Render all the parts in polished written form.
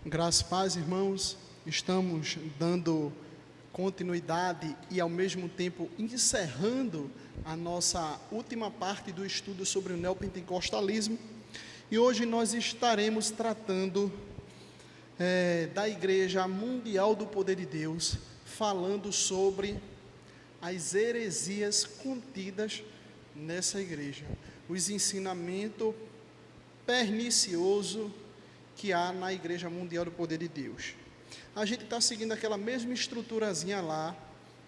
Graças e paz, irmãos. Estamos dando continuidade e, ao mesmo tempo, encerrando a nossa última parte do estudo sobre o neopentecostalismo. E hoje nós estaremos tratando da Igreja Mundial do Poder de Deus, falando sobre as heresias contidas nessa igreja, os ensinamentos perniciosos que há na Igreja Mundial do Poder de Deus. A gente está seguindo aquela mesma estruturazinha lá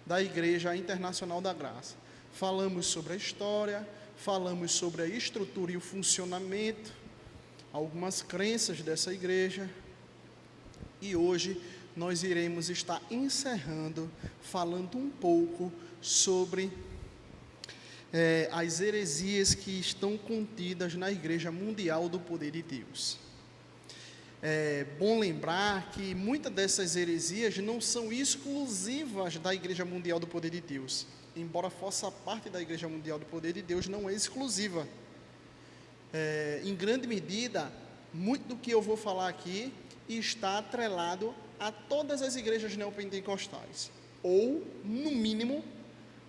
da Igreja Internacional da Graça. Falamos sobre a história, falamos sobre a estrutura e o funcionamento, algumas crenças dessa igreja, e hoje nós iremos estar encerrando, falando um pouco sobre as heresias que estão contidas na Igreja Mundial do Poder de Deus. É bom lembrar que muitas dessas heresias não são exclusivas da Igreja Mundial do Poder de Deus. Embora faça parte da Igreja Mundial do Poder de Deus, não é exclusiva. Em grande medida, muito do que eu vou falar aqui está atrelado a todas as igrejas neopentecostais, ou, no mínimo,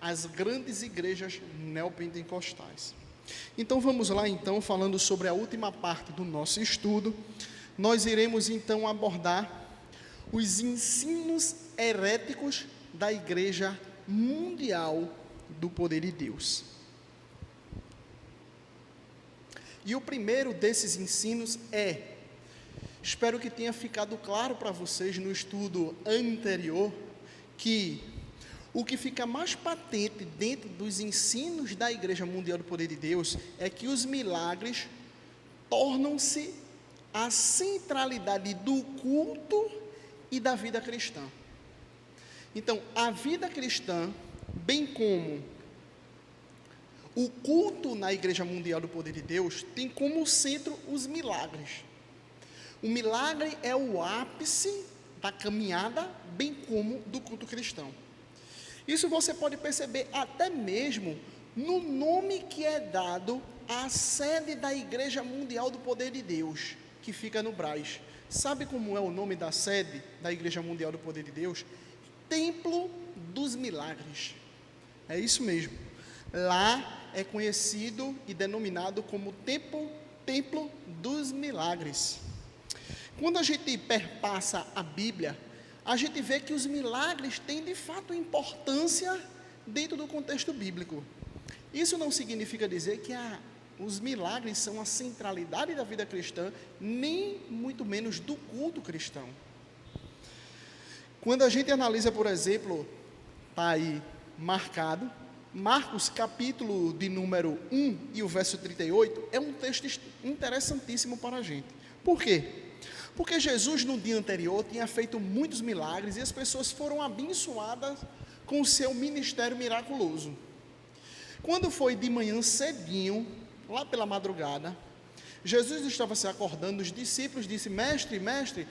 as grandes igrejas neopentecostais. Então, vamos lá, falando sobre a última parte do nosso estudo. Nós iremos, abordar os ensinos heréticos da Igreja Mundial do Poder de Deus. E o primeiro desses ensinos espero que tenha ficado claro para vocês no estudo anterior, que o que fica mais patente dentro dos ensinos da Igreja Mundial do Poder de Deus é que os milagres tornam-se a centralidade do culto e da vida cristã. Então, a vida cristã, bem como o culto na Igreja Mundial do Poder de Deus, tem como centro os milagres. O milagre é o ápice da caminhada, bem como do culto cristão. Isso você pode perceber até mesmo no nome que é dado à sede da Igreja Mundial do Poder de Deus, que fica no Brás. Sabe como é o nome da sede da Igreja Mundial do Poder de Deus? Templo dos Milagres. É isso mesmo. Lá é conhecido e denominado como Templo dos Milagres. Quando a gente perpassa a Bíblia, a gente vê que os milagres têm de fato importância dentro do contexto bíblico. Isso não significa dizer que os milagres são a centralidade da vida cristã, nem muito menos do culto cristão. Quando a gente analisa, por exemplo, está aí marcado, Marcos capítulo de número 1 e o verso 38, é um texto interessantíssimo para a gente. Por quê? Porque Jesus no dia anterior tinha feito muitos milagres e as pessoas foram abençoadas com o seu ministério miraculoso. Quando foi de manhã cedinho, lá pela madrugada, Jesus estava se acordando, os discípulos disseram: mestre,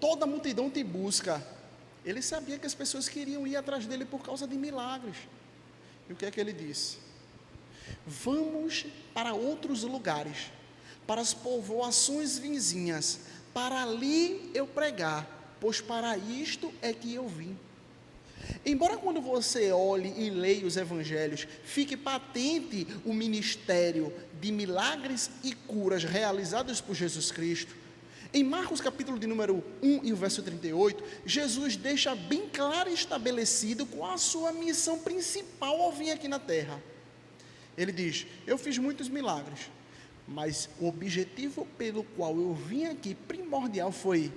toda a multidão te busca. Ele sabia que as pessoas queriam ir atrás dele por causa de milagres. E o que é que ele disse? Vamos para outros lugares, para as povoações vizinhas, para ali eu pregar, pois para isto é que eu vim. Embora quando você olhe e leia os evangelhos, fique patente o ministério de milagres e curas realizados por Jesus Cristo, em Marcos capítulo de número 1 e o verso 38, Jesus deixa bem claro e estabelecido qual a sua missão principal ao vir aqui na terra. Ele diz: eu fiz muitos milagres, mas o objetivo pelo qual eu vim aqui, primordial, foi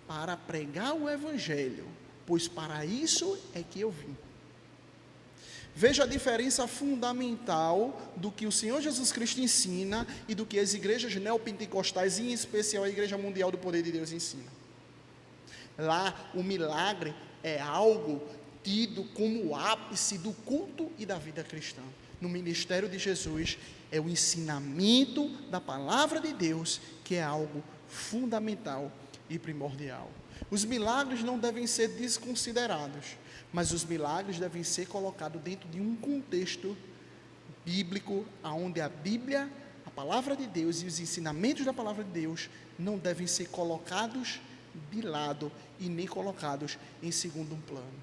para pregar o evangelho, pois para isso é que eu vim. Veja a diferença fundamental do que o Senhor Jesus Cristo ensina e do que as igrejas neopentecostais, em especial a Igreja Mundial do Poder de Deus, ensina. Lá, o milagre é algo tido como o ápice do culto e da vida cristã. No ministério de Jesus, é o ensinamento da palavra de Deus que é algo fundamental e primordial. Os milagres não devem ser desconsiderados, mas os milagres devem ser colocados dentro de um contexto bíblico, onde a Bíblia, a palavra de Deus e os ensinamentos da palavra de Deus não devem ser colocados de lado e nem colocados em segundo plano.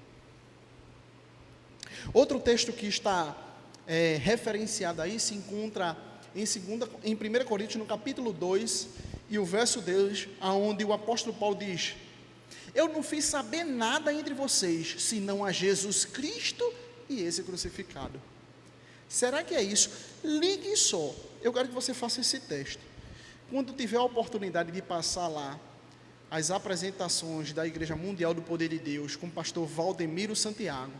Outro texto que está referenciado aí se encontra em 1 Coríntios, no capítulo 2, e o verso 2, onde o apóstolo Paulo diz: eu não fiz saber nada entre vocês, senão a Jesus Cristo e esse crucificado. Será que é isso? Ligue só, eu quero que você faça esse teste. Quando tiver a oportunidade de passar lá as apresentações da Igreja Mundial do Poder de Deus com o pastor Valdemiro Santiago,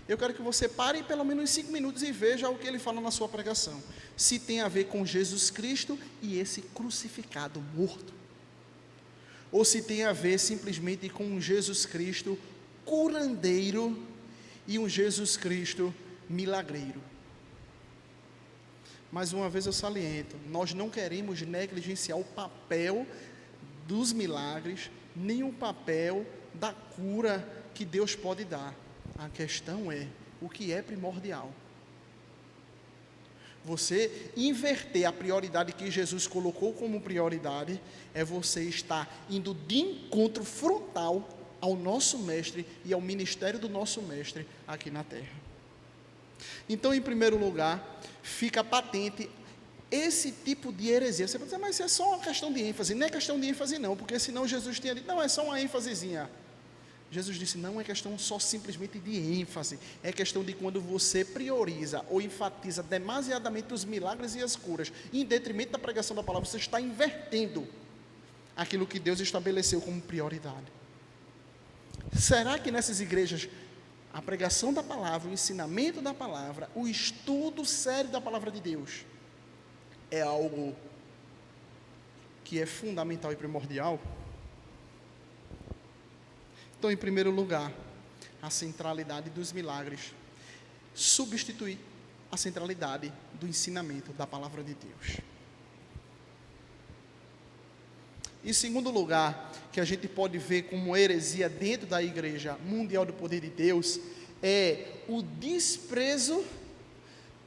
eu quero que você pare pelo menos 5 minutos e veja o que ele fala na sua pregação, se tem a ver com Jesus Cristo e esse crucificado morto, ou se tem a ver simplesmente com um Jesus Cristo curandeiro e um Jesus Cristo milagreiro. Mais uma vez eu saliento, nós não queremos negligenciar o papel dos milagres, nem o papel da cura que Deus pode dar. A questão é o que é primordial. Você inverter a prioridade que Jesus colocou como prioridade, é você estar indo de encontro frontal ao nosso mestre e ao ministério do nosso mestre aqui na terra. Então, em primeiro lugar, fica patente esse tipo de heresia. Você pode dizer, mas isso é só uma questão de ênfase. Não é questão de ênfase não, porque senão Jesus tinha dito, não, é só uma ênfasezinha. Jesus disse, não é questão só simplesmente de ênfase, é questão de quando você prioriza ou enfatiza demasiadamente os milagres e as curas, em detrimento da pregação da palavra, você está invertendo aquilo que Deus estabeleceu como prioridade. Será que nessas igrejas, a pregação da palavra, o ensinamento da palavra, o estudo sério da palavra de Deus, é algo que é fundamental e primordial? Então, em primeiro lugar, a centralidade dos milagres substitui a centralidade do ensinamento da palavra de Deus. Em segundo lugar, que a gente pode ver como heresia dentro da Igreja Mundial do Poder de Deus, é o desprezo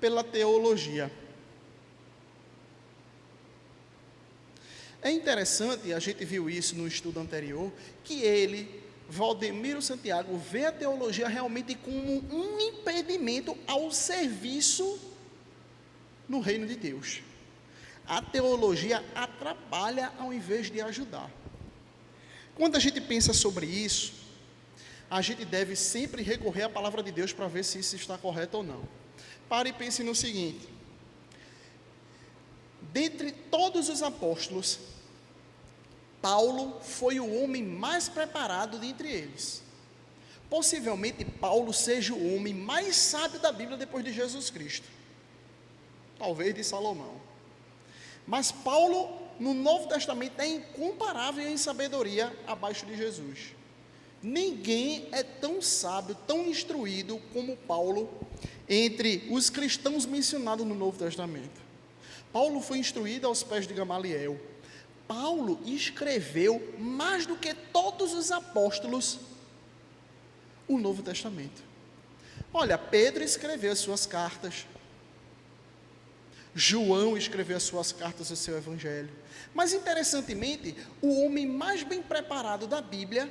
pela teologia. É interessante, a gente viu isso no estudo anterior, que Valdemiro Santiago, vê a teologia realmente como um impedimento ao serviço no reino de Deus. A teologia atrapalha ao invés de ajudar. Quando a gente pensa sobre isso, a gente deve sempre recorrer à palavra de Deus para ver se isso está correto ou não. Pare e pense no seguinte: dentre todos os apóstolos, Paulo foi o homem mais preparado dentre eles. Possivelmente Paulo seja o homem mais sábio da Bíblia depois de Jesus Cristo, talvez de Salomão. Mas Paulo, no Novo Testamento, é incomparável em sabedoria abaixo de Jesus. Ninguém é tão sábio, tão instruído como Paulo entre os cristãos mencionados no Novo Testamento. Paulo foi instruído aos pés de Gamaliel. Paulo escreveu mais do que todos os apóstolos o Novo Testamento. Olha, Pedro escreveu as suas cartas, João escreveu as suas cartas, o seu evangelho. Mas interessantemente, o homem mais bem preparado da Bíblia,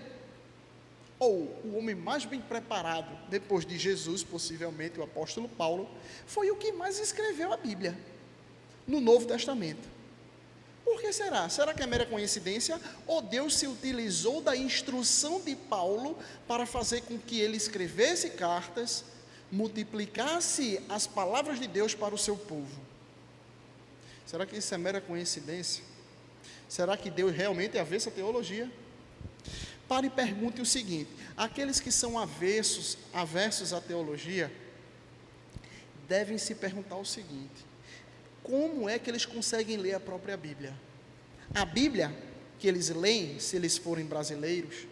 ou o homem mais bem preparado depois de Jesus, possivelmente o apóstolo Paulo, foi o que mais escreveu a Bíblia no Novo Testamento. Por que será? Será que é mera coincidência? Ou Deus se utilizou da instrução de Paulo para fazer com que ele escrevesse cartas, multiplicasse as palavras de Deus para o seu povo? Será que isso é mera coincidência? Será que Deus realmente é avesso à teologia? Pare e pergunte o seguinte: aqueles que são avessos à teologia, devem se perguntar o seguinte: como é que eles conseguem ler a própria Bíblia? A Bíblia que eles leem, se eles forem brasileiros,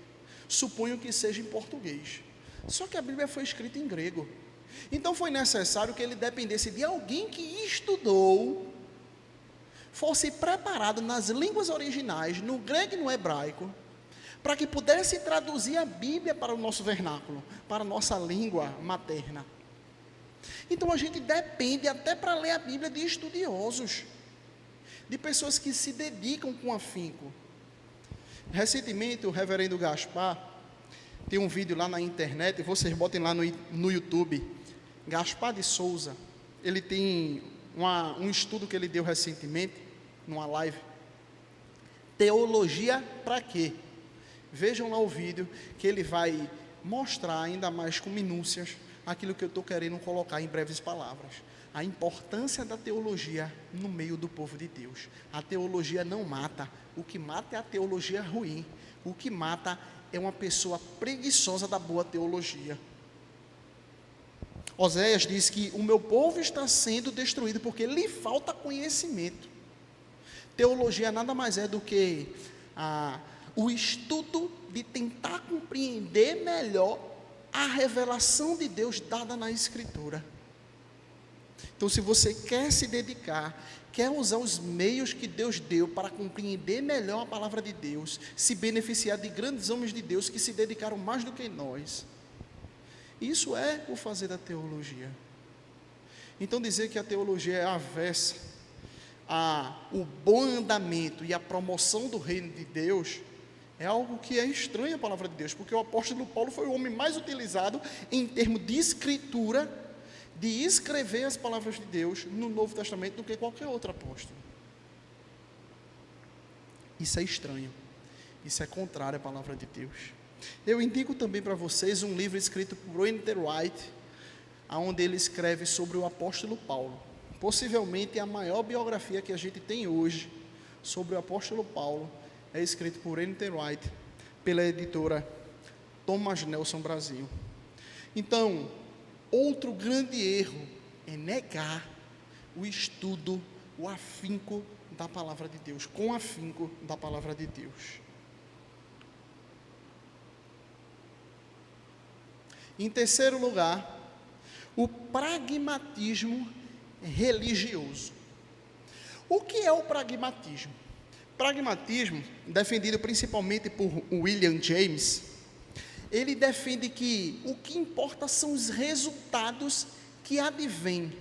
suponho que seja em português. Só que a Bíblia foi escrita em grego. Então foi necessário que ele dependesse de alguém que estudou, fosse preparado nas línguas originais, no grego e no hebraico, para que pudesse traduzir a Bíblia para o nosso vernáculo, para a nossa língua materna. Então a gente depende até para ler a Bíblia de estudiosos. de pessoas que se dedicam com afinco. Recentemente, o reverendo Gaspar, tem um vídeo lá na internet, vocês botem lá no YouTube, Gaspar de Souza, ele tem um estudo que ele deu recentemente, numa live, Teologia para quê? Vejam lá o vídeo, que ele vai mostrar ainda mais com minúcias, aquilo que eu estou querendo colocar em breves palavras, a importância da teologia no meio do povo de Deus. A teologia não mata, o que mata é a teologia ruim, o que mata é uma pessoa preguiçosa da boa teologia. Oséias diz que o meu povo está sendo destruído porque lhe falta conhecimento. Teologia nada mais é do que o estudo de tentar compreender melhor a revelação de Deus dada na Escritura. Então, se você quer se dedicar, quer usar os meios que Deus deu para compreender melhor a palavra de Deus, se beneficiar de grandes homens de Deus que se dedicaram mais do que nós, isso é o fazer da teologia. Então, dizer que a teologia é avessa o bom andamento e a promoção do reino de Deus é algo que é estranho à palavra de Deus, porque o apóstolo Paulo foi o homem mais utilizado em termos de escritura, de escrever as palavras de Deus no Novo Testamento do que qualquer outro apóstolo. Isso é estranho, isso é contrário à palavra de Deus. Eu indico também para vocês um livro escrito por N.T. Wright, onde ele escreve sobre o apóstolo Paulo, possivelmente a maior biografia que a gente tem hoje sobre o apóstolo Paulo, é escrito por N.T. Wright, pela editora Thomas Nelson Brasil. Então, outro grande erro é negar o estudo, o afinco da palavra de Deus, com afinco da palavra de Deus. Em terceiro lugar, o pragmatismo religioso. O que é o pragmatismo? Pragmatismo, defendido principalmente por William James, ele defende que o que importa são os resultados que advêm,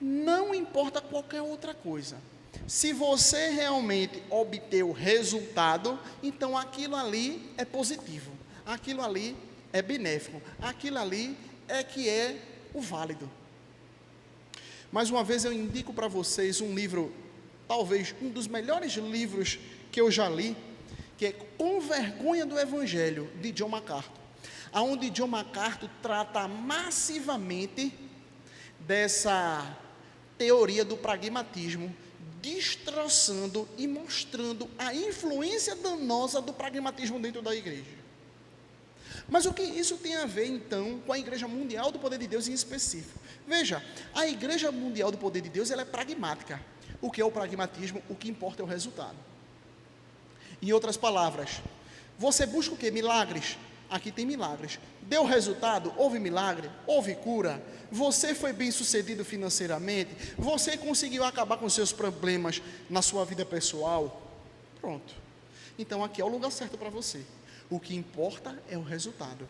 não importa qualquer outra coisa. Se você realmente obter o resultado, então aquilo ali é positivo, aquilo ali é benéfico, aquilo ali é que é o válido. Mais uma vez eu indico para vocês um livro, talvez um dos melhores livros que eu já li, que é Com Vergonha do Evangelho, de John MacArthur, onde John MacArthur trata massivamente dessa teoria do pragmatismo, destroçando e mostrando a influência danosa do pragmatismo dentro da igreja. Mas o que isso tem a ver, então, com a Igreja Mundial do Poder de Deus em específico? Veja, a Igreja Mundial do Poder de Deus, ela é pragmática. O que é o pragmatismo? O que importa é o resultado. Em outras palavras, você busca o quê? Milagres? Aqui tem milagres. Deu resultado? Houve milagre? Houve cura? Você foi bem sucedido financeiramente? Você conseguiu acabar com seus problemas na sua vida pessoal? Pronto. Então aqui é o lugar certo para você. O que importa é o resultado.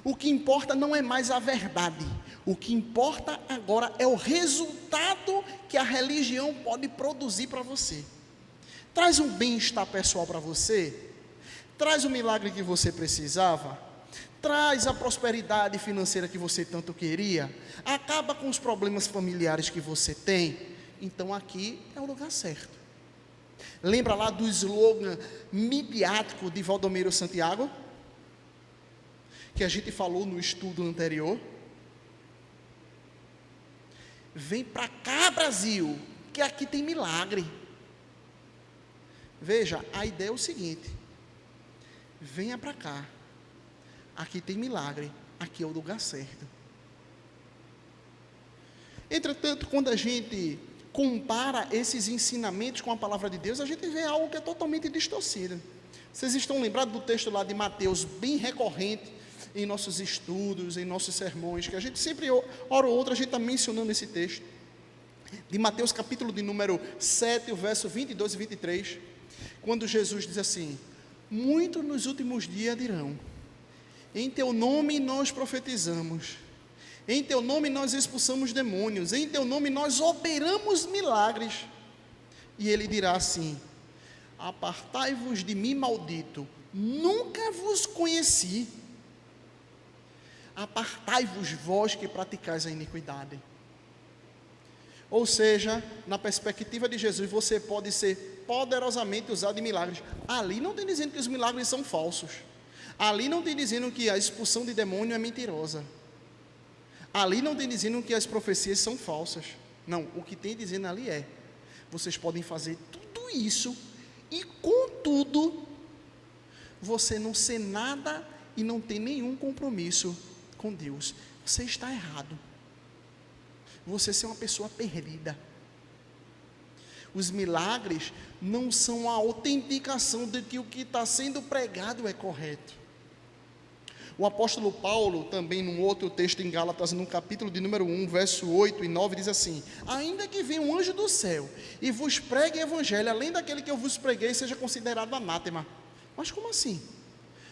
O que importa não é mais a verdade. O que importa agora é o resultado que a religião pode produzir para você. Traz um bem-estar pessoal para você? Traz o milagre que você precisava? Traz a prosperidade financeira que você tanto queria? Acaba com os problemas familiares que você tem? Então aqui é o lugar certo. Lembra lá do slogan midiático de Valdomiro Santiago? Que a gente falou no estudo anterior? Vem para cá, Brasil, que aqui tem milagre. Veja, a ideia é o seguinte: venha para cá, aqui tem milagre, aqui é o lugar certo. Entretanto, quando a gente compara esses ensinamentos com a palavra de Deus, a gente vê algo que é totalmente distorcido. Vocês estão lembrados do texto lá de Mateus, bem recorrente em nossos estudos, em nossos sermões, que a gente sempre, hora ou outra, a gente está mencionando esse texto, de Mateus capítulo de número 7, o verso 22 e 23, quando Jesus diz assim: muitos nos últimos dias dirão, em teu nome nós profetizamos, em teu nome nós expulsamos demônios, em teu nome nós operamos milagres. E ele dirá assim: apartai-vos de mim, maldito, nunca vos conheci. Apartai-vos, vós que praticais a iniquidade. Ou seja, na perspectiva de Jesus, você pode ser poderosamente usado em milagres. Ali não tem dizendo que os milagres são falsos. Ali não tem dizendo que a expulsão de demônio é mentirosa. Ali não tem dizendo que as profecias são falsas. Não, o que tem dizendo ali é: vocês podem fazer tudo isso e, contudo, você não ser nada e não ter nenhum compromisso com Deus. Você está errado. Você ser uma pessoa perdida. Os milagres não são a autenticação de que o que está sendo pregado é correto. O apóstolo Paulo, também num outro texto em Gálatas, no capítulo de número 1, verso 8 e 9, diz assim: ainda que venha um anjo do céu e vos pregue o evangelho, além daquele que eu vos preguei, seja considerado anátema. Mas como assim?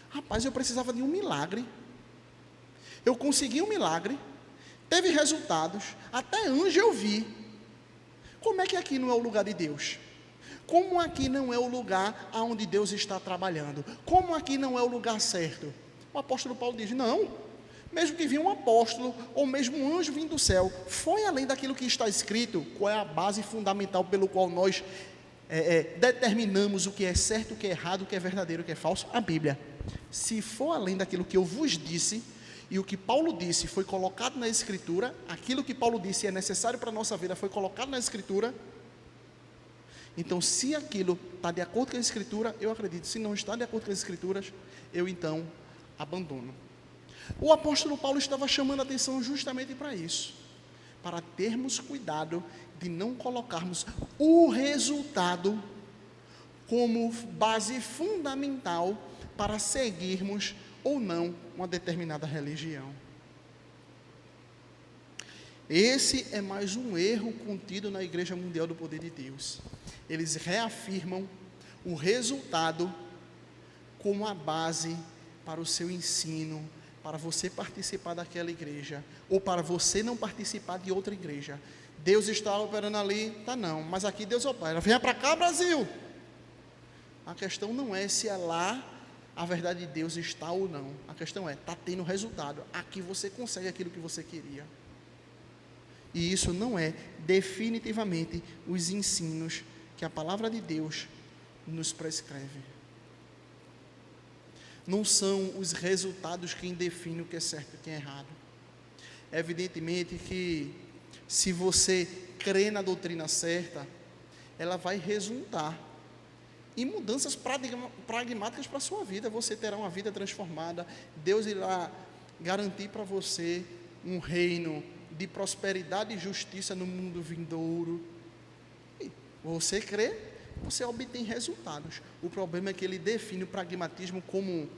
Rapaz, eu precisava de um milagre. Eu consegui um milagre, teve resultados, até anjo eu vi. Como é que aqui não é o lugar de Deus? Como aqui não é o lugar onde Deus está trabalhando? Como aqui não é o lugar certo? O apóstolo Paulo diz: não, mesmo que vinha um apóstolo, ou mesmo um anjo vindo do céu, foi além daquilo que está escrito. Qual é a base fundamental pelo qual nós determinamos o que é certo, o que é errado, o que é verdadeiro, o que é falso? A Bíblia. Se for além daquilo que eu vos disse, e o que Paulo disse foi colocado na Escritura, aquilo que Paulo disse é necessário para a nossa vida foi colocado na Escritura, então se aquilo está de acordo com a Escritura, eu acredito. Se não está de acordo com as Escrituras, eu então abandono. O apóstolo Paulo estava chamando a atenção justamente para isso, para termos cuidado de não colocarmos o resultado como base fundamental para seguirmos ou não uma determinada religião. Esse é mais um erro contido na Igreja Mundial do Poder de Deus. Eles reafirmam o resultado como a base para o seu ensino, para você participar daquela igreja, ou para você não participar de outra igreja. Deus está operando ali, tá não, mas aqui Deus opera. Venha para cá, Brasil. A questão não é se é lá a verdade de Deus está ou não. A questão é, está tendo resultado. Aqui você consegue aquilo que você queria. E isso não é definitivamente os ensinos que a palavra de Deus nos prescreve. Não são os resultados quem define o que é certo e o que é errado. Evidentemente que se você crê na doutrina certa, ela vai resultar em mudanças pragmáticas para a sua vida. Você terá uma vida transformada. Deus irá garantir para você um reino de prosperidade e justiça no mundo vindouro. E você crê, você obtém resultados. O problema é que ele define o pragmatismo como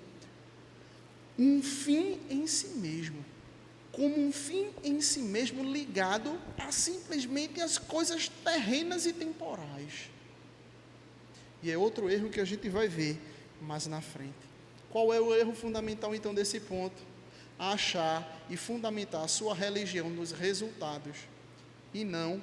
um fim em si mesmo, como um fim em si mesmo ligado a simplesmente as coisas terrenas e temporais. E é outro erro que a gente vai ver mais na frente. Qual é o erro fundamental então desse ponto? Achar e fundamentar a sua religião nos resultados e não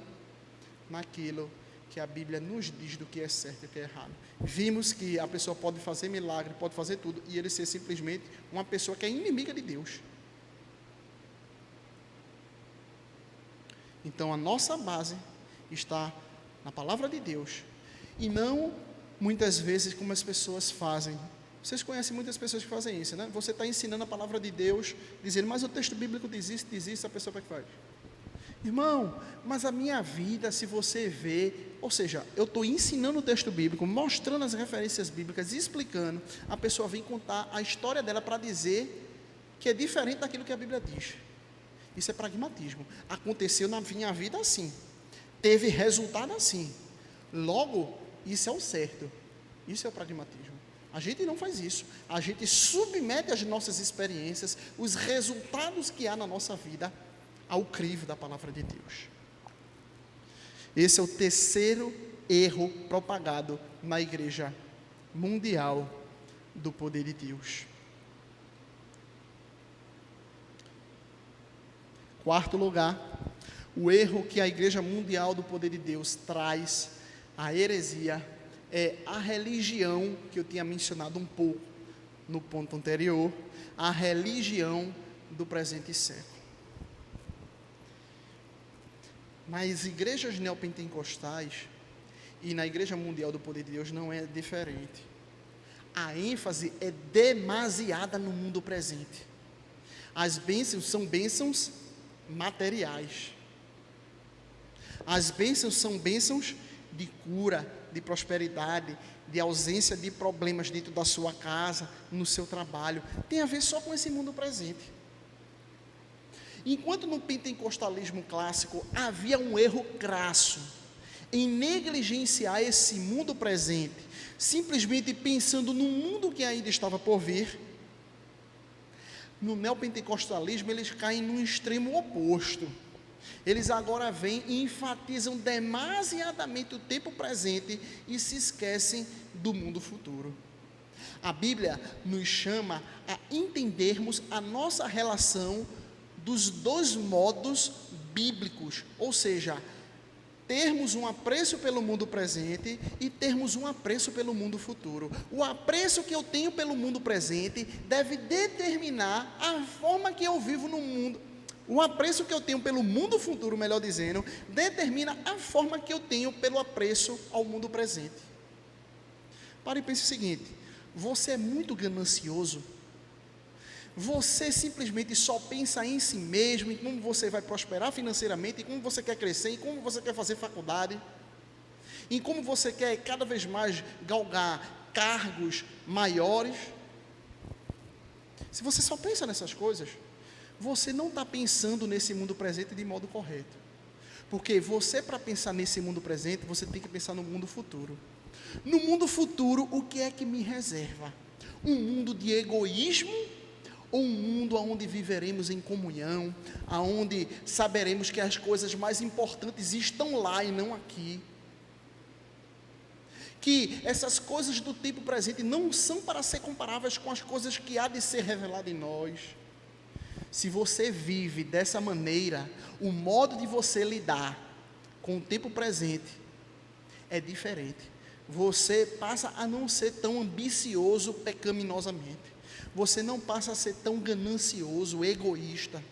naquilo que a Bíblia nos diz do que é certo e o que é errado. Vimos que a pessoa pode fazer milagre, pode fazer tudo, e ele ser simplesmente uma pessoa que é inimiga de Deus. Então a nossa base está na palavra de Deus, e não muitas vezes como as pessoas fazem. Vocês conhecem muitas pessoas que fazem isso, né? Você está ensinando a palavra de Deus, dizendo, mas o texto bíblico diz isso, a pessoa vai que faz. Irmão, mas a minha vida, se você vê, ou seja, eu estou ensinando o texto bíblico, mostrando as referências bíblicas, explicando, a pessoa vem contar a história dela para dizer que é diferente daquilo que a Bíblia diz. Isso é pragmatismo. Aconteceu na minha vida assim, teve resultado assim, logo, isso é o certo. Isso é o pragmatismo. A gente não faz isso. A gente submete as nossas experiências, os resultados que há na nossa vida, ao crivo da palavra de Deus. Esse é o terceiro erro propagado na Igreja Mundial do Poder de Deus. Quarto lugar, o erro que a Igreja Mundial do Poder de Deus traz A heresia é a religião que eu tinha mencionado um pouco no ponto anterior, a religião do presente século. Nas igrejas neopentecostais e na Igreja Mundial do Poder de Deus não é diferente. A ênfase é demasiada no mundo presente. As bênçãos são bênçãos materiais. As bênçãos são bênçãos de cura, de prosperidade, de ausência de problemas dentro da sua casa, no seu trabalho. Tem a ver só com esse mundo presente. Enquanto no pentecostalismo clássico havia um erro crasso em negligenciar esse mundo presente, simplesmente pensando no mundo que ainda estava por vir, no neopentecostalismo eles caem no extremo oposto. Eles agora vêm e enfatizam demasiadamente o tempo presente e se esquecem do mundo futuro. A Bíblia nos chama a entendermos a nossa relação dos dois modos bíblicos, ou seja, termos um apreço pelo mundo presente e termos um apreço pelo mundo futuro. O apreço que eu tenho pelo mundo presente deve determinar a forma que eu vivo no mundo. O apreço que eu tenho pelo mundo futuro, melhor dizendo, determina a forma que eu tenho pelo apreço ao mundo presente. Pare e pense o seguinte: você é muito ganancioso? Você simplesmente só pensa em si mesmo, em como você vai prosperar financeiramente, em como você quer crescer, em como você quer fazer faculdade, em como você quer cada vez mais galgar cargos maiores? Se você só pensa nessas coisas, você não está pensando nesse mundo presente de modo correto. Porque você, para pensar nesse mundo presente, você tem que pensar no mundo futuro. No mundo futuro, o que é que me reserva? Um mundo de egoísmo ou um mundo onde viveremos em comunhão, onde saberemos que as coisas mais importantes estão lá e não aqui? Que essas coisas do tempo presente não são para ser comparáveis com as coisas que há de ser revelado em nós. Se você vive dessa maneira, o modo de você lidar com o tempo presente é diferente. Você passa a não ser tão ambicioso pecaminosamente. Você não passa a ser tão ganancioso, egoísta.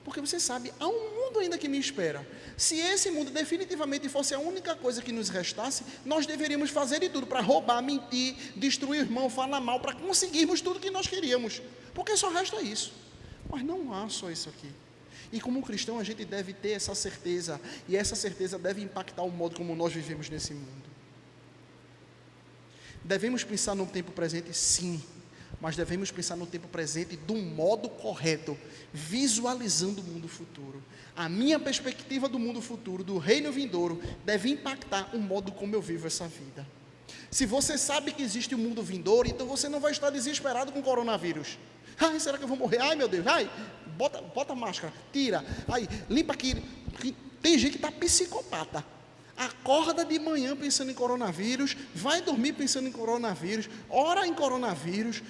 Porque você sabe, há um mundo ainda que me espera. Se esse mundo definitivamente fosse a única coisa que nos restasse, nós deveríamos fazer de tudo para roubar, mentir, destruir o irmão, falar mal, para conseguirmos tudo que nós queríamos. Porque só resta isso. Mas não há só isso aqui. E como cristão a gente deve ter essa certeza, e essa certeza deve impactar o modo como nós vivemos nesse mundo. Devemos pensar no tempo presente, sim, mas devemos pensar no tempo presente de um modo correto, visualizando o mundo futuro. A minha perspectiva do mundo futuro, do reino vindouro, deve impactar o modo como eu vivo essa vida. Se você sabe que existe um mundo vindouro, então você não vai estar desesperado com o coronavírus. Ai, será que eu vou morrer? Ai, meu Deus, ai, bota a máscara, tira, ai, limpa aqui. Tem gente que está psicopata. Acorda de manhã pensando em coronavírus, vai dormir pensando em coronavírus, ora em coronavírus,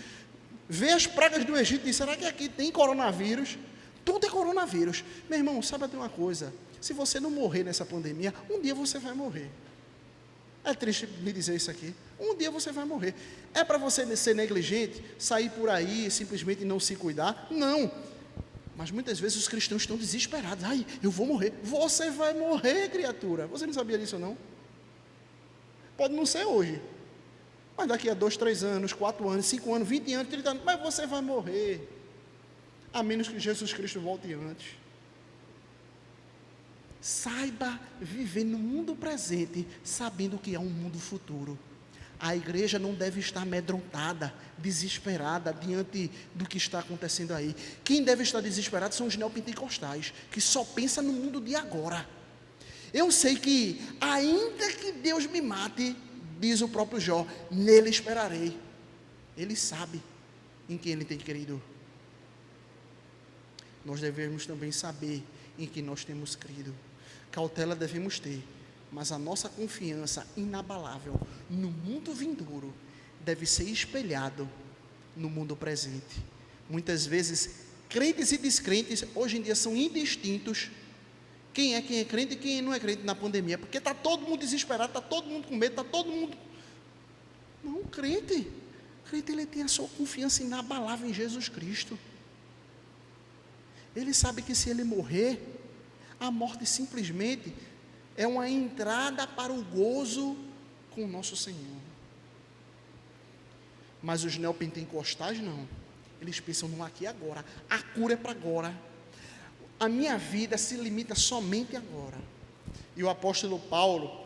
vê as pragas do Egito e diz: será que aqui tem coronavírus? Tudo é coronavírus. Meu irmão, sabe de uma coisa? Se você não morrer nessa pandemia, um dia você vai morrer. É triste me dizer isso aqui. Um dia você vai morrer. É para você ser negligente, sair por aí e simplesmente não se cuidar? Não. Mas muitas vezes os cristãos estão desesperados. Ai, eu vou morrer. Você vai morrer, criatura. Você não sabia disso, não? Pode não ser hoje, mas daqui a 2, 3 anos, 4 anos, 5 anos, 20 anos, 30 anos, mas você vai morrer, a menos que Jesus Cristo volte antes. Saiba viver no mundo presente, sabendo que há um mundo futuro. A igreja não deve estar amedrontada, desesperada diante do que está acontecendo aí. Quem deve estar desesperado são os neopentecostais, que só pensam no mundo de agora. Eu sei que, ainda que Deus me mate, diz o próprio Jó, nele esperarei. Ele sabe em quem ele tem crido. Nós devemos também saber em que nós temos crido. Cautela devemos ter, mas a nossa confiança inabalável no mundo vindouro deve ser espelhado no mundo presente. Muitas vezes, crentes e descrentes hoje em dia são indistintos quem é crente e quem não é crente na pandemia, porque está todo mundo desesperado, está todo mundo com medo, está todo mundo... Não, crente ele tem a sua confiança inabalável em Jesus Cristo. Ele sabe que se ele morrer, a morte simplesmente é uma entrada para o gozo com o nosso Senhor. Mas os neopentecostais não, eles pensam no aqui e agora, a cura é para agora, a minha vida se limita somente agora. E o apóstolo Paulo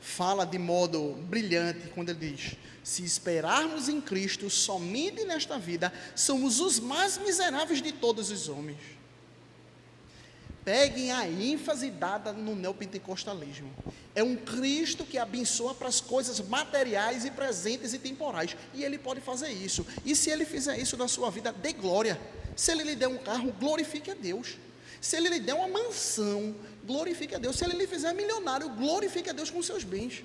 fala de modo brilhante quando ele diz: se esperarmos em Cristo somente nesta vida, somos os mais miseráveis de todos os homens. Peguem a ênfase dada no neopentecostalismo. É um Cristo que abençoa para as coisas materiais e presentes e temporais, e ele pode fazer isso. E se ele fizer isso na sua vida, dê glória. Se ele lhe der um carro, glorifique a Deus. Se ele lhe der uma mansão, glorifique a Deus. Se ele lhe fizer milionário, glorifique a Deus com seus bens.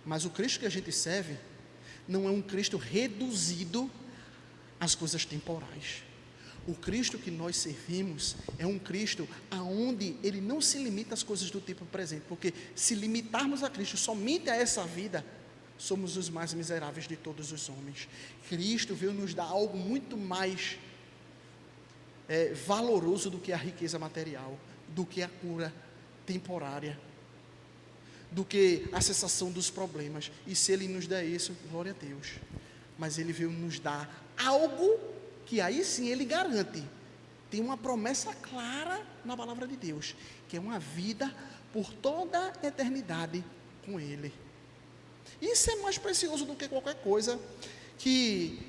Mas o Cristo que a gente serve não é um Cristo reduzido às coisas temporais. O Cristo que nós servimos é um Cristo aonde ele não se limita às coisas do tempo presente, porque se limitarmos a Cristo somente a essa vida, somos os mais miseráveis de todos os homens. Cristo veio nos dar algo muito mais valoroso do que a riqueza material, do que a cura temporária, do que a cessação dos problemas. E se ele nos der isso, glória a Deus. Mas ele veio nos dar algo que aí sim ele garante. Tem uma promessa clara na palavra de Deus, que é uma vida por toda a eternidade com ele. Isso é mais precioso do que qualquer coisa que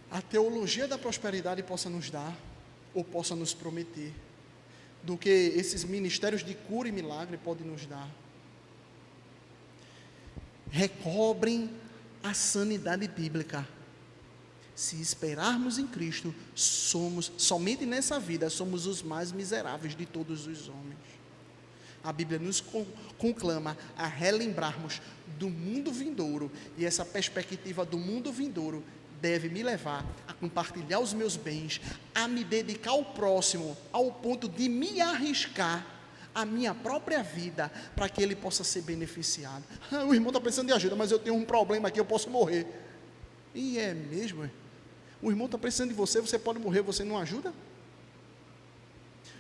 a teologia da prosperidade possa nos dar, ou possa nos prometer, do que esses ministérios de cura e milagre podem nos dar. Recobrem a sanidade bíblica. Se esperarmos em Cristo, somente nessa vida, somos os mais miseráveis de todos os homens. A Bíblia nos conclama a relembrarmos do mundo vindouro, e essa perspectiva do mundo vindouro deve me levar a compartilhar os meus bens, a me dedicar ao próximo, ao ponto de me arriscar a minha própria vida, para que ele possa ser beneficiado. O irmão está precisando de ajuda, mas eu tenho um problema aqui, eu posso morrer. E é mesmo? O irmão está precisando de você, você pode morrer, você não ajuda?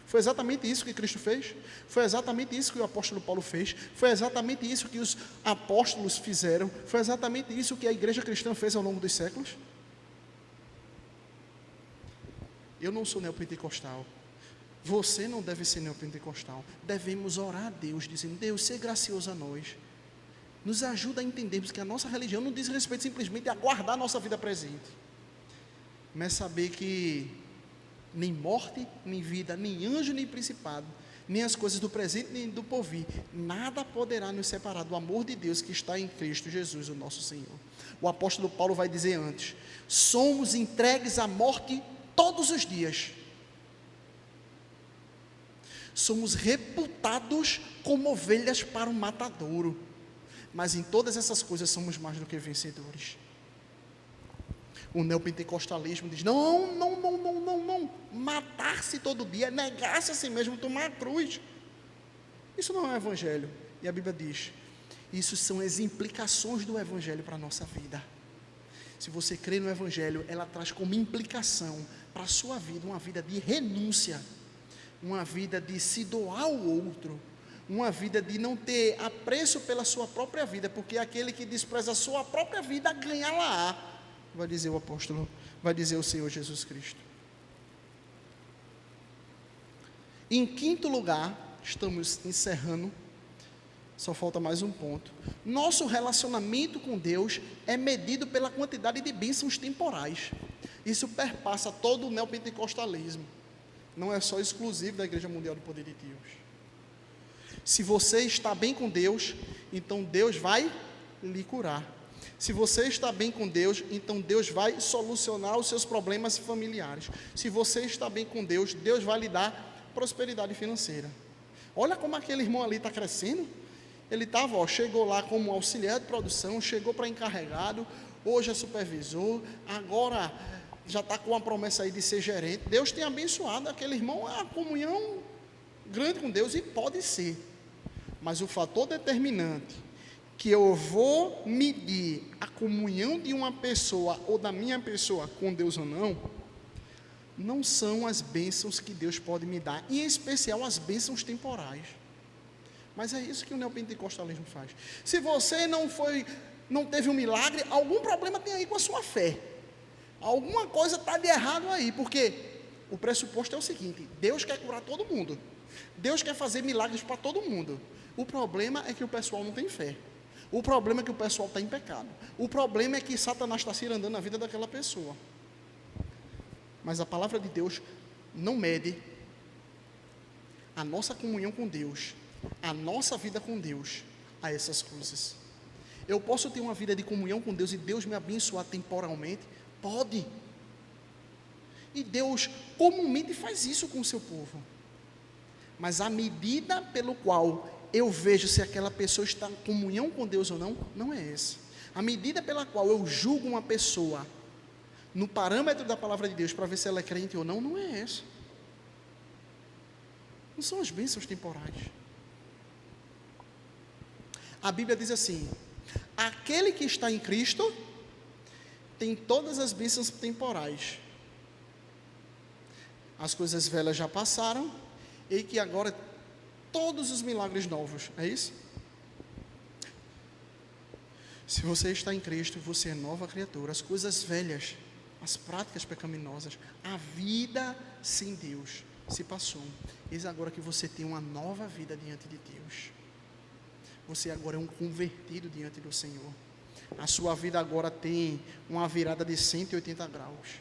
Foi exatamente isso que Cristo fez, foi exatamente isso que o apóstolo Paulo fez, foi exatamente isso que os apóstolos fizeram, foi exatamente isso que a igreja cristã fez ao longo dos séculos. Eu não sou neopentecostal, você não deve ser neopentecostal. Devemos orar a Deus, dizendo: Deus, seja gracioso a nós, nos ajuda a entendermos que a nossa religião não diz respeito simplesmente a guardar a nossa vida presente, mas saber que nem morte, nem vida, nem anjo, nem principado, nem as coisas do presente, nem do porvir, nada poderá nos separar do amor de Deus que está em Cristo Jesus, o nosso Senhor. O apóstolo Paulo vai dizer antes: somos entregues à morte todos os dias, somos reputados como ovelhas para o matadouro, mas em todas essas coisas somos mais do que vencedores. O neopentecostalismo diz: não, matar-se todo dia, negar-se a si mesmo, tomar a cruz. Isso não é o evangelho. E a Bíblia diz: isso são as implicações do evangelho para a nossa vida. Se você crê no evangelho, ela traz como implicação para a sua vida uma vida de renúncia, uma vida de se doar ao outro, uma vida de não ter apreço pela sua própria vida, porque aquele que despreza a sua própria vida, ganhá-la-á, vai dizer o apóstolo, vai dizer o Senhor Jesus Cristo. Em quinto lugar, estamos encerrando, só falta mais um ponto. Nosso relacionamento com Deus é medido pela quantidade de bênçãos temporais. Isso perpassa todo o neopentecostalismo, não é só exclusivo da Igreja Mundial do Poder de Deus. Se você está bem com Deus, então Deus vai lhe curar. Se você está bem com Deus, então Deus vai solucionar os seus problemas familiares. Se você está bem com Deus, Deus vai lhe dar prosperidade financeira. Olha como aquele irmão ali está crescendo. Ele estava, chegou lá como auxiliar de produção, chegou para encarregado, hoje é supervisor, agora já está com a promessa aí de ser gerente, Deus tem abençoado aquele irmão, a comunhão grande com Deus, e pode ser, mas o fator determinante que eu vou medir a comunhão de uma pessoa ou da minha pessoa com Deus ou não são as bênçãos que Deus pode me dar, em especial as bênçãos temporais. Mas é isso que o neopentecostalismo faz. Se você não teve um milagre, algum problema tem aí com a sua fé. Alguma coisa está de errado aí, porque o pressuposto é o seguinte: Deus quer curar todo mundo, Deus quer fazer milagres para todo mundo. O problema é que o pessoal não tem fé. O problema é que o pessoal está em pecado. O problema é que Satanás está cirandando na vida daquela pessoa. Mas a palavra de Deus não mede a nossa comunhão com Deus, a nossa vida com Deus, a essas coisas. Eu posso ter uma vida de comunhão com Deus e Deus me abençoar temporalmente? Pode. E Deus comumente faz isso com o seu povo. Mas a medida pelo qual eu vejo se aquela pessoa está em comunhão com Deus ou não, não é essa. A medida pela qual eu julgo uma pessoa no parâmetro da palavra de Deus para ver se ela é crente ou não, não é essa. Não são as bênçãos temporais. A Bíblia diz assim: aquele que está em Cristo tem todas as bênçãos temporais. As coisas velhas já passaram, e que agora todos os milagres novos, é isso? Se você está em Cristo, você é nova criatura. As coisas velhas, as práticas pecaminosas, a vida sem Deus se passou. Eis agora que você tem uma nova vida diante de Deus. Você agora é um convertido diante do Senhor. A sua vida agora tem uma virada de 180 graus.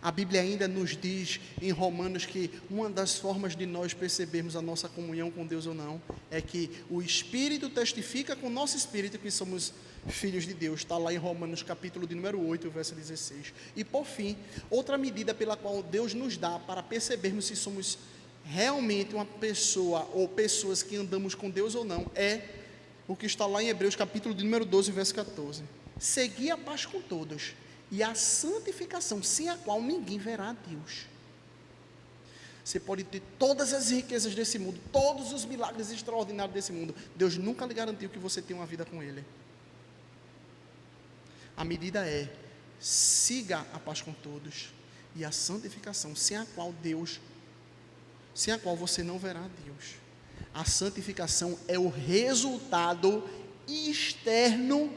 A Bíblia ainda nos diz em Romanos que uma das formas de nós percebermos a nossa comunhão com Deus ou não é que o Espírito testifica com o nosso Espírito que somos filhos de Deus. Está lá em Romanos capítulo de número 8, verso 16. E por fim, outra medida pela qual Deus nos dá para percebermos se somos realmente uma pessoa ou pessoas que andamos com Deus ou não é o que está lá em Hebreus capítulo de número 12, verso 14. Segui a paz com todos e a santificação, sem a qual ninguém verá a Deus. Você pode ter todas as riquezas desse mundo, todos os milagres extraordinários desse mundo, Deus nunca lhe garantiu que você tenha uma vida com Ele. A medida é: siga a paz com todos e a santificação, sem a qual você não verá a Deus. A santificação é o resultado externo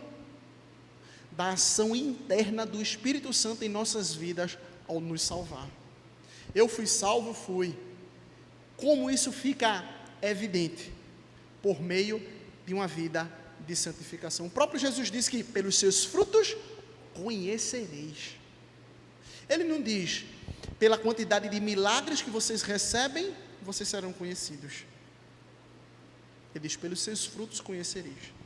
da ação interna do Espírito Santo em nossas vidas ao nos salvar. Eu fui salvo, Como isso fica evidente? Por meio de uma vida de santificação. O próprio Jesus disse que pelos seus frutos conhecereis. Ele não diz: pela quantidade de milagres que vocês recebem, vocês serão conhecidos. Ele diz: pelos seus frutos conhecereis.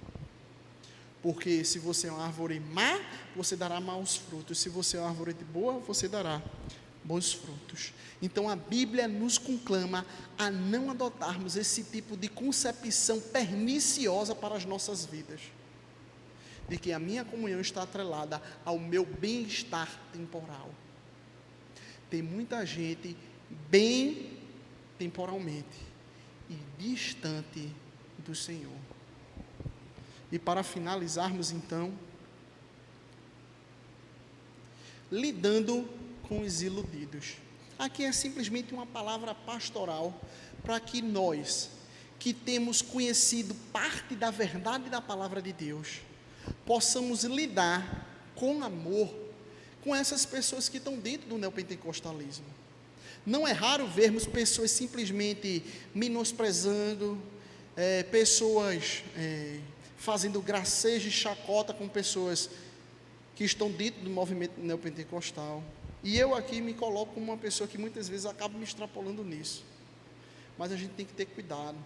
Porque se você é uma árvore má, você dará maus frutos. Se você é uma árvore boa, você dará bons frutos. Então a Bíblia nos conclama a não adotarmos esse tipo de concepção perniciosa para as nossas vidas, de que a minha comunhão está atrelada ao meu bem-estar temporal. Tem muita gente bem temporalmente e distante do Senhor. E para finalizarmos então, lidando com os iludidos. Aqui é simplesmente uma palavra pastoral para que nós, que temos conhecido parte da verdade da palavra de Deus, possamos lidar com amor com essas pessoas que estão dentro do neopentecostalismo. Não é raro vermos pessoas simplesmente menosprezando, pessoas fazendo gracejo e chacota com pessoas que estão dentro do movimento neopentecostal. E eu aqui me coloco como uma pessoa que muitas vezes acaba me extrapolando nisso. Mas a gente tem que ter cuidado,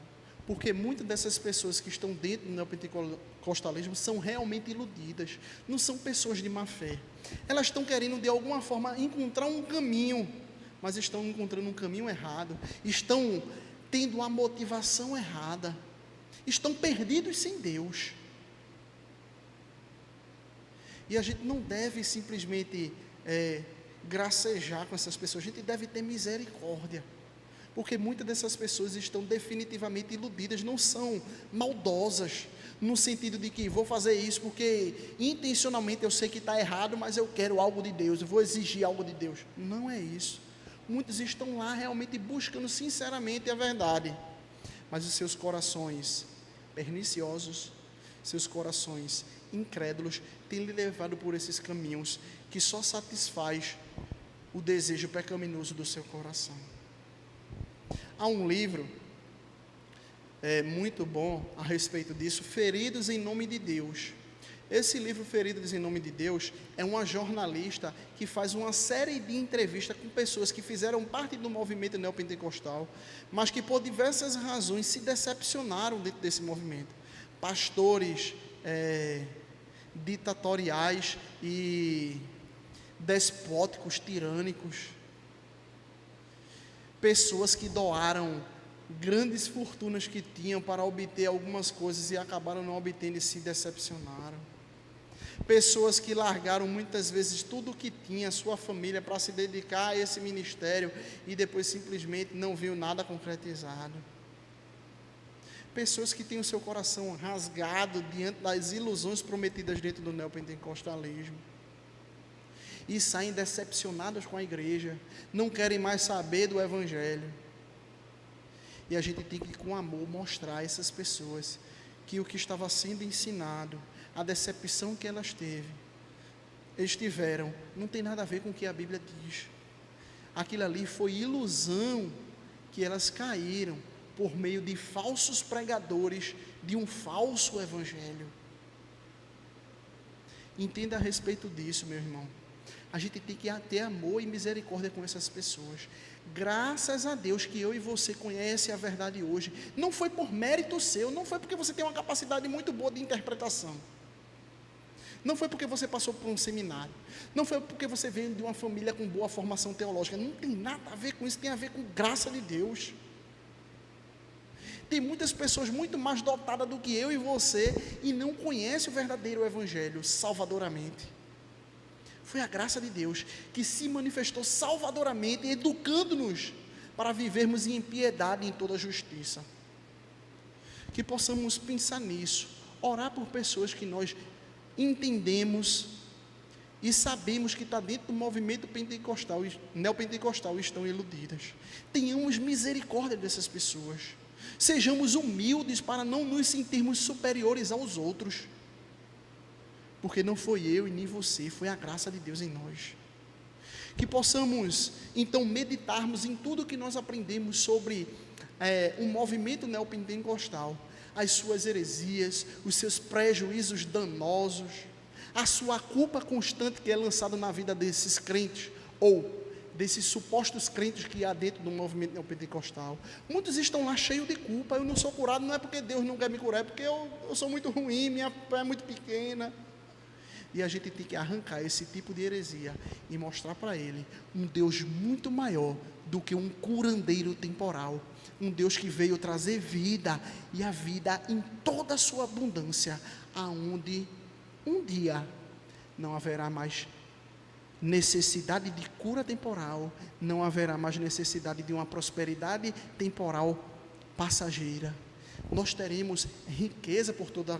porque muitas dessas pessoas que estão dentro do neopentecostalismo são realmente iludidas, não são pessoas de má fé. Elas estão querendo de alguma forma encontrar um caminho, mas estão encontrando um caminho errado, estão tendo uma motivação errada, estão perdidos sem Deus. E a gente não deve simplesmente gracejar com essas pessoas, a gente deve ter misericórdia, porque muitas dessas pessoas estão definitivamente iludidas, não são maldosas, no sentido de que vou fazer isso porque intencionalmente eu sei que está errado, mas eu quero algo de Deus, eu vou exigir algo de Deus. Não é isso. Muitos estão lá realmente buscando sinceramente a verdade, mas os seus corações perniciosos, seus corações incrédulos, têm lhe levado por esses caminhos que só satisfaz o desejo pecaminoso do seu coração. Há um livro muito bom a respeito disso, Feridos em Nome de Deus. Esse livro, Feridos em Nome de Deus, é uma jornalista que faz uma série de entrevistas com pessoas que fizeram parte do movimento neopentecostal, mas que por diversas razões se decepcionaram dentro desse movimento. Pastores ditatoriais e despóticos, tirânicos, pessoas que doaram grandes fortunas que tinham para obter algumas coisas e acabaram não obtendo e se decepcionaram. Pessoas que largaram muitas vezes tudo o que tinha, sua família, para se dedicar a esse ministério e depois simplesmente não viu nada concretizado. Pessoas que têm o seu coração rasgado diante das ilusões prometidas dentro do neopentecostalismo e saem decepcionadas com a igreja, não querem mais saber do evangelho. E a gente tem que, com amor, mostrar a essas pessoas que o que estava sendo ensinado, a decepção que elas tiveram, não tem nada a ver com o que a Bíblia diz. Aquilo ali foi ilusão que elas caíram por meio de falsos pregadores de um falso evangelho. Entenda a respeito disso, meu irmão. A gente tem que ter amor e misericórdia com essas pessoas. Graças a Deus que eu e você conhecem a verdade hoje. Não foi por mérito seu, não foi porque você tem uma capacidade muito boa de interpretação. Não foi porque você passou por um seminário. Não foi porque você veio de uma família com boa formação teológica. Não tem nada a ver com isso, tem a ver com graça de Deus. Tem muitas pessoas muito mais dotadas do que eu e você e não conhecem o verdadeiro evangelho salvadoramente. Foi a graça de Deus que se manifestou salvadoramente, educando-nos para vivermos em piedade e em toda justiça. Que possamos pensar nisso, orar por pessoas que nós entendemos e sabemos que está dentro do movimento pentecostal, neopentecostal, estão iludidas. Tenhamos misericórdia dessas pessoas. Sejamos humildes para não nos sentirmos superiores aos outros. Porque não foi eu e nem você, foi a graça de Deus em nós. Que possamos, então, meditarmos em tudo que nós aprendemos sobre o movimento neopentecostal, as suas heresias, os seus prejuízos danosos, a sua culpa constante que é lançada na vida desses crentes, ou desses supostos crentes que há dentro do movimento neopentecostal. Muitos estão lá cheios de culpa. Eu não sou curado, não é porque Deus não quer me curar, é porque eu sou muito ruim, minha fé é muito pequena. E a gente tem que arrancar esse tipo de heresia e mostrar para ele um Deus muito maior do que um curandeiro temporal. Um Deus que veio trazer vida, e a vida em toda a sua abundância, aonde um dia não haverá mais necessidade de cura temporal, não haverá mais necessidade de uma prosperidade temporal passageira. Nós teremos riqueza por toda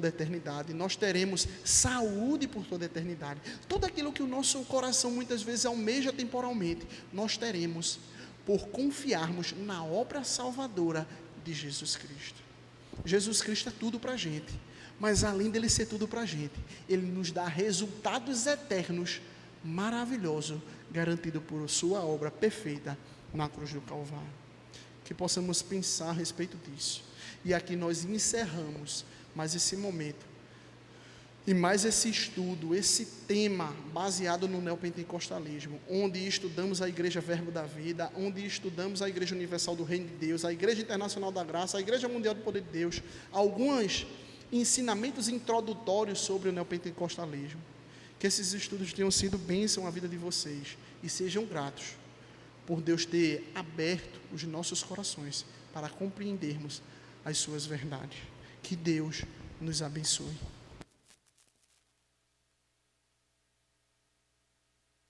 a eternidade, nós teremos saúde por toda a eternidade. Tudo aquilo que o nosso coração muitas vezes almeja temporalmente, nós teremos por confiarmos na obra salvadora de Jesus Cristo. Jesus Cristo é tudo para a gente, mas além dele ser tudo para a gente, ele nos dá resultados eternos maravilhosos, garantido por sua obra perfeita na cruz do Calvário. Que possamos pensar a respeito disso. E aqui nós encerramos mais esse momento e mais esse estudo, esse tema baseado no neopentecostalismo, onde estudamos a Igreja Verbo da Vida, onde estudamos a Igreja Universal do Reino de Deus, a Igreja Internacional da Graça, a Igreja Mundial do Poder de Deus, alguns ensinamentos introdutórios sobre o neopentecostalismo. Que esses estudos tenham sido bênção à vida de vocês e sejam gratos por Deus ter aberto os nossos corações para compreendermos as suas verdades. Que Deus nos abençoe.